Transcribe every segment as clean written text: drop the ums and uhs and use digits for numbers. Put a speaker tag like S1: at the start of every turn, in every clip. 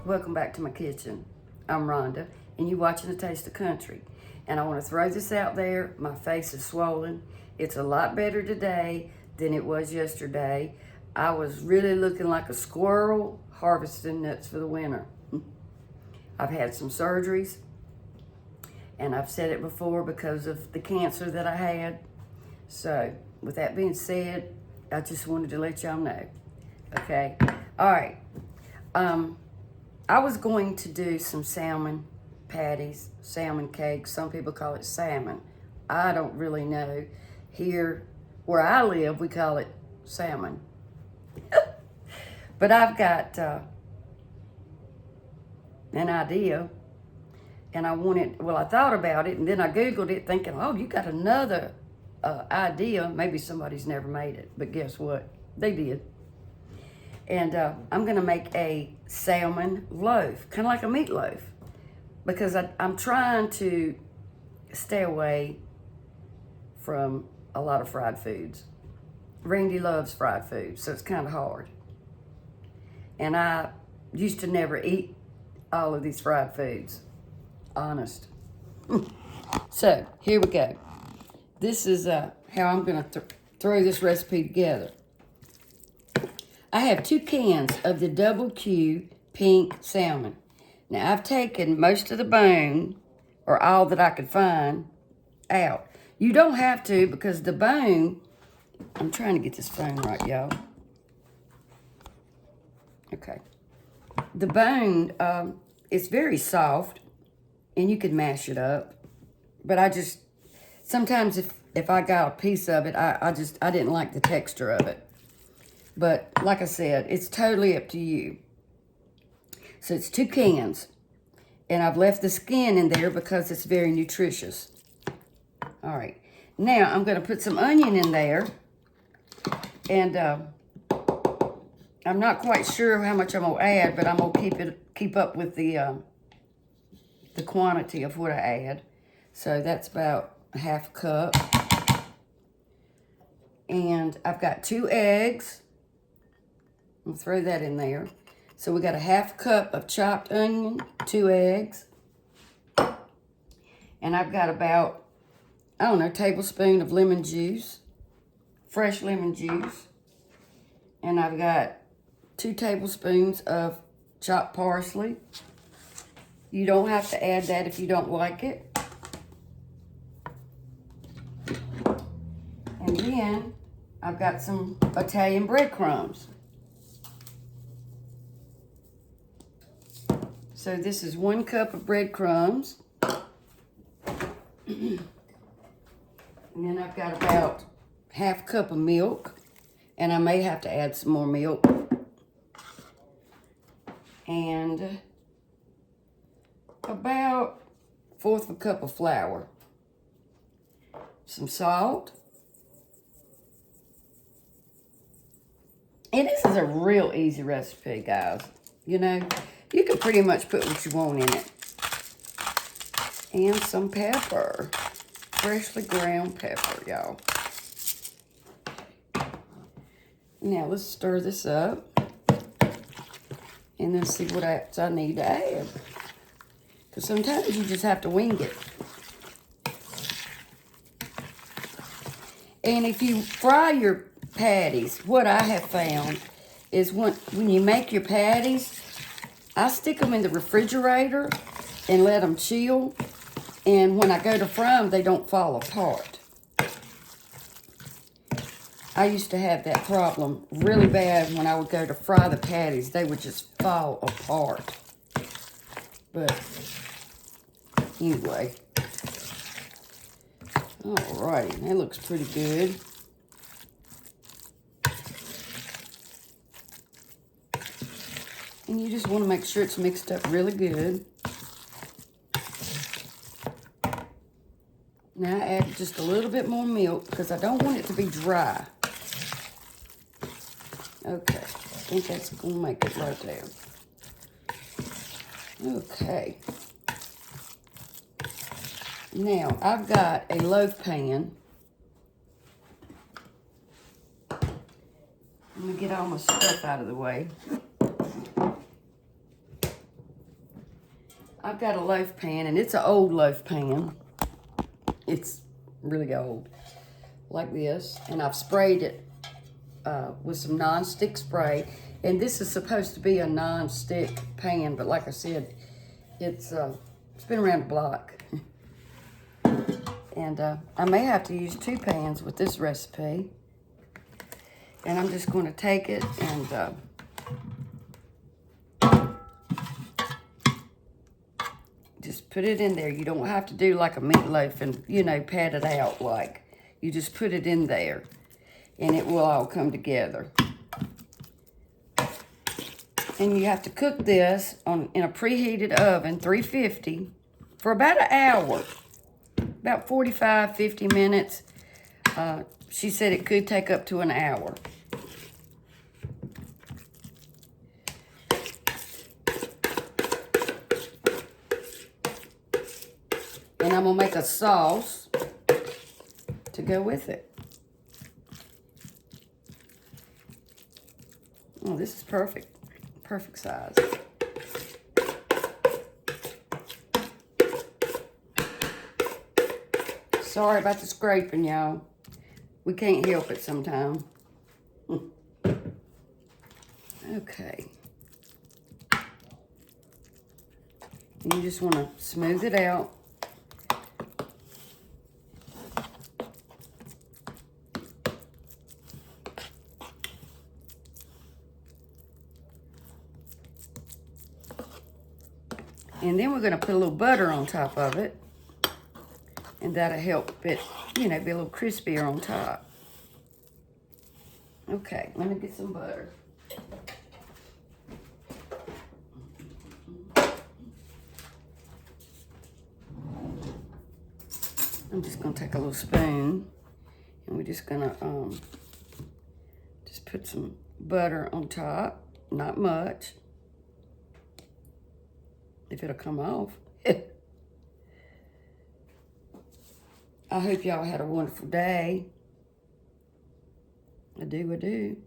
S1: welcome back to my kitchen. I'm Rhonda, and you're watching A Taste of Country. And I want to throw this out there. My face is swollen. It's a lot better today than it was yesterday. I was really looking like a squirrel harvesting nuts for the winter. I've had some surgeries, and I've said it before because of the cancer that I had. So, with that being said, I just wanted to let y'all know. Okay? All right. I was going to do some salmon patties, salmon cakes. Some people call it salmon. I don't really know. Here, where I live, we call it salmon. But I've got an idea, and I thought about it, and then I Googled it thinking, oh, you got another idea. Maybe somebody's never made it, but guess what? They did. And I'm gonna make a salmon loaf, kind of like a meatloaf, because I'm trying to stay away from a lot of fried foods. Randy loves fried food, so it's kind of hard. And I used to never eat all of these fried foods, honest. So here we go. This is how I'm gonna throw this recipe together. I have 2 cans of the double Q pink salmon. Now I've taken most of the bone, or all that I could find, out. You don't have to, because the bone, I'm trying to get this phone right, y'all. Okay. The bone, it's very soft, and you can mash it up. But sometimes if I got a piece of it, I didn't like the texture of it. But like I said, it's totally up to you. So it's 2 cans. And I've left the skin in there because it's very nutritious. All right. Now I'm going to put some onion in there. And I'm not quite sure how much I'm going to add, but I'm going to keep up with the quantity of what I add. So that's about a half cup. And I've got 2 eggs. I'll throw that in there. So we got a half cup of chopped onion, 2 eggs. And I've got about, I don't know, a tablespoon of lemon juice, fresh lemon juice. And I've got 2 tablespoons of chopped parsley. You don't have to add that if you don't like it. And then I've got some Italian breadcrumbs. So this is 1 cup of breadcrumbs. And then I've got about half cup of milk. And I may have to add some more milk. And about 1/4 of a cup of flour. Some salt. And this is a real easy recipe, guys. You know, you can pretty much put what you want in it. And some pepper. Freshly ground pepper, y'all. Now, let's stir this up. And then see what else I need to add. Because sometimes you just have to wing it. And if you fry your patties, what I have found is when you make your patties, I stick them in the refrigerator and let them chill. And when I go to fry them, they don't fall apart. I used to have that problem really bad when I would go to fry the patties. They would just fall apart. But anyway. Alrighty, that looks pretty good. And you just want to make sure it's mixed up really good. Now I add just a little bit more milk because I don't want it to be dry. Okay, I think that's going to make it right there. Okay. Now, I've got a loaf pan. I'm going to get all my stuff out of the way. I've got a loaf pan, and it's an old loaf pan. It's really old, like this. And I've sprayed it with some non-stick spray. And this is supposed to be a non-stick pan, but like I said, it's been around the block. And I may have to use 2 pans with this recipe. And I'm just going to take it and just put it in there. You don't have to do like a meatloaf and, you know, pat it out like. You just put it in there and it will all come together. And you have to cook this in a preheated oven, 350, for about an hour, about 45, 50 minutes. She said it could take up to an hour. And I'm gonna make a sauce to go with it. Oh, this is perfect. Perfect size. Sorry about the scraping, y'all. We can't help it sometimes. Okay. And you just want to smooth it out. And then we're going to put a little butter on top of it. And that'll help it, you know, be a little crispier on top. Okay, let me get some butter. I'm just going to take a little spoon. And we're just going to just put some butter on top. Not much. If it'll come off. I hope y'all had a wonderful day. I do, I do.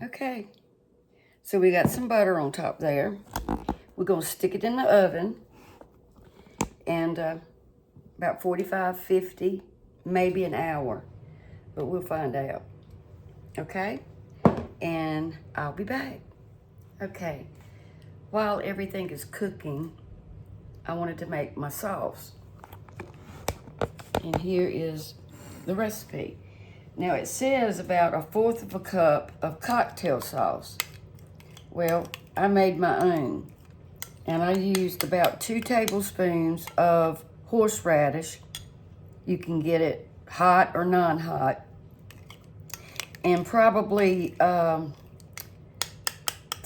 S1: Okay, so we got some butter on top there. We're going to stick it in the oven and about 45, 50, maybe an hour, but we'll find out. Okay, and I'll be back. Okay, while everything is cooking, I wanted to make my sauce. And here is the recipe. Now it says about 1/4 of a cup of cocktail sauce. Well, I made my own. And I used about 2 tablespoons of horseradish. You can get it hot or non-hot. And probably 4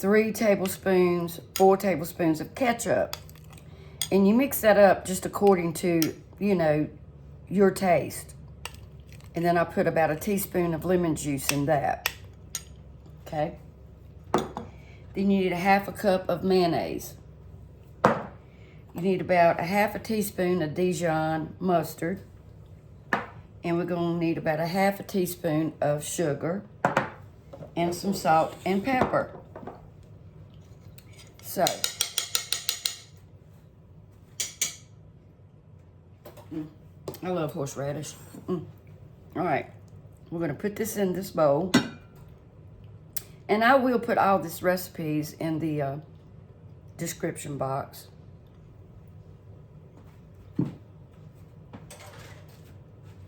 S1: tablespoons of ketchup. And you mix that up just according to, you know, your taste. And then I put about 1 teaspoon of lemon juice in that. Okay. Then you need 1/2 cup of mayonnaise. You need about 1/2 teaspoon of Dijon mustard. And we're going to need about 1/2 teaspoon of sugar and some salt and pepper. So, I love horseradish. All right, we're going to put this in this bowl. And I will put all these recipes in the description box.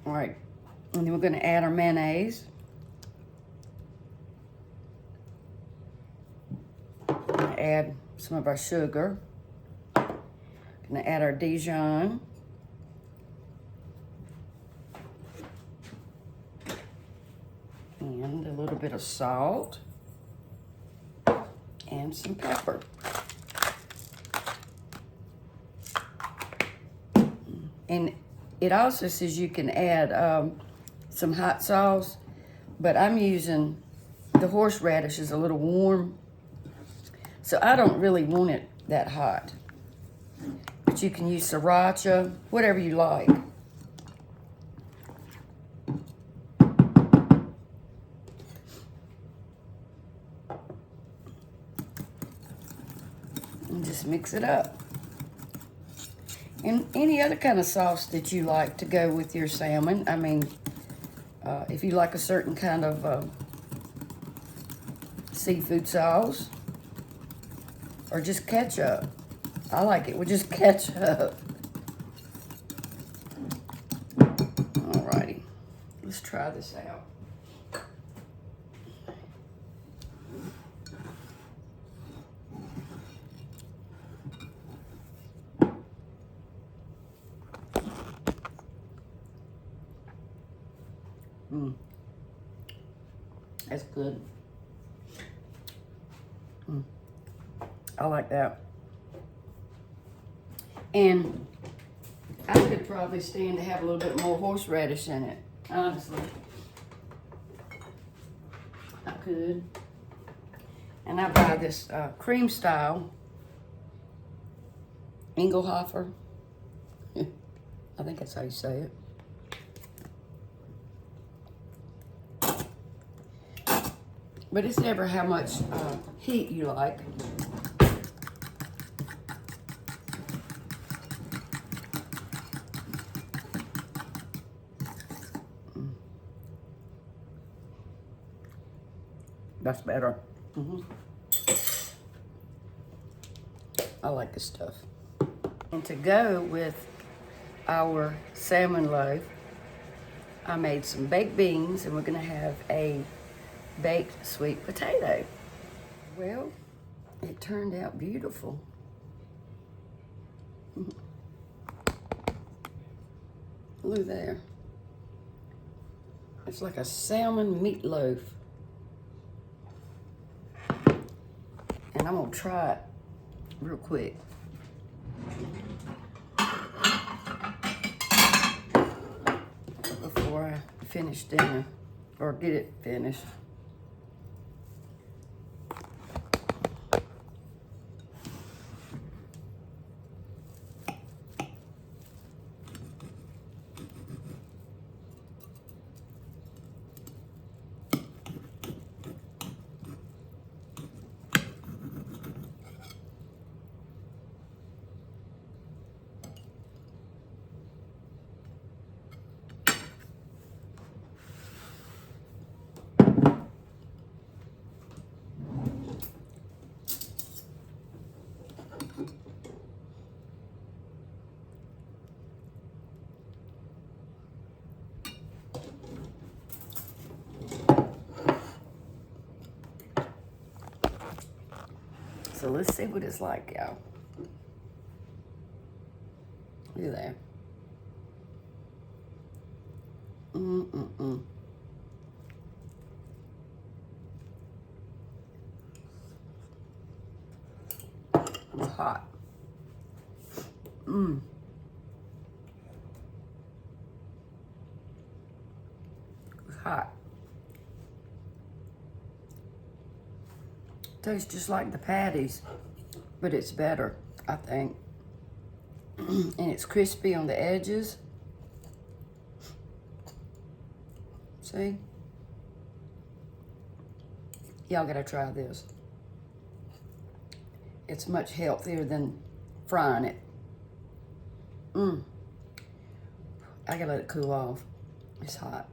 S1: All right, and then we're going to add our mayonnaise. We're going to add some of our sugar. Going to add our Dijon. And a little bit of salt. And some pepper. And it also says you can add some hot sauce, but I'm using the horseradish is a little warm, so I don't really want it that hot. But you can use sriracha, whatever you like. And just mix it up. And any other kind of sauce that you like to go with your salmon. I mean, if you like a certain kind of seafood sauce, or just ketchup. I like it with just ketchup. Alrighty, let's try this out. That's good. I like that. And I could probably stand to have a little bit more horseradish in it, honestly. I could. And I buy this cream style Engelhofer. I think that's how you say it. But it's never how much heat you like. That's better. I like this stuff. And to go with our salmon loaf, I made some baked beans, and we're gonna have a baked sweet potato. Well, it turned out beautiful. Look there. It's like a salmon meatloaf. And I'm gonna try it real quick. Before I finish dinner, or get it finished. So let's see what it's like, y'all. Look at that. It's hot. It's hot. Tastes just like the patties, but it's better, I think. And it's crispy on the edges. See? Y'all gotta try this. It's much healthier than frying it. I gotta let it cool off. It's hot.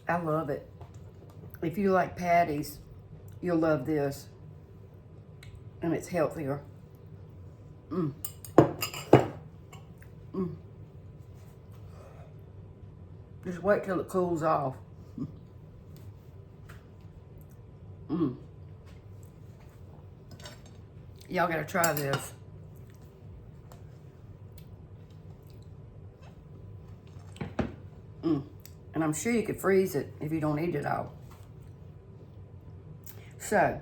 S1: I love it. If you like patties, you'll love this. And it's healthier. Just wait till it cools off. Y'all gotta try this. And I'm sure you could freeze it if you don't eat it all. So,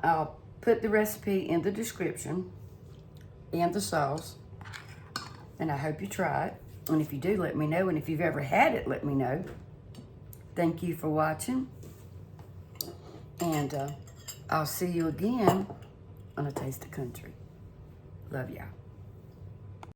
S1: I'll put the recipe in the description and the sauce. And I hope you try it. And if you do, let me know. And if you've ever had it, let me know. Thank you for watching. And I'll see you again on A Taste of Country. Love y'all.